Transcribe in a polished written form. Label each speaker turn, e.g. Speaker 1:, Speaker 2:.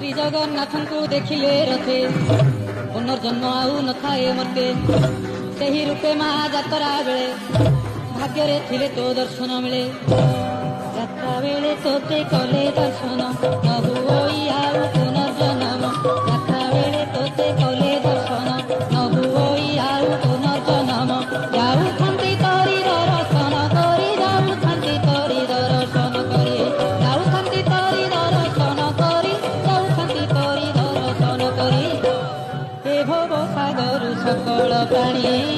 Speaker 1: श्री जगन्नाथ को देखिले रथे पुनर्जन्म आउ न थाए मते सही रूपे माँ जातरा बेले भाग्य थिले तो दर्शन मिले यात्रा बेले तोते कले दर्शन न हुई आउ पुनर्जन्म यात्रा बेले तोते कले दर्शन न हुई आउ पुनर्जन्म जाऊथांती तोरी दर्शन करी जाऊथांती तोरी दर्शन करी जाऊथांती तोरी दर्शन करी जाऊथांती तोरी दर्शन करी हे भव सागर सकल प्राणी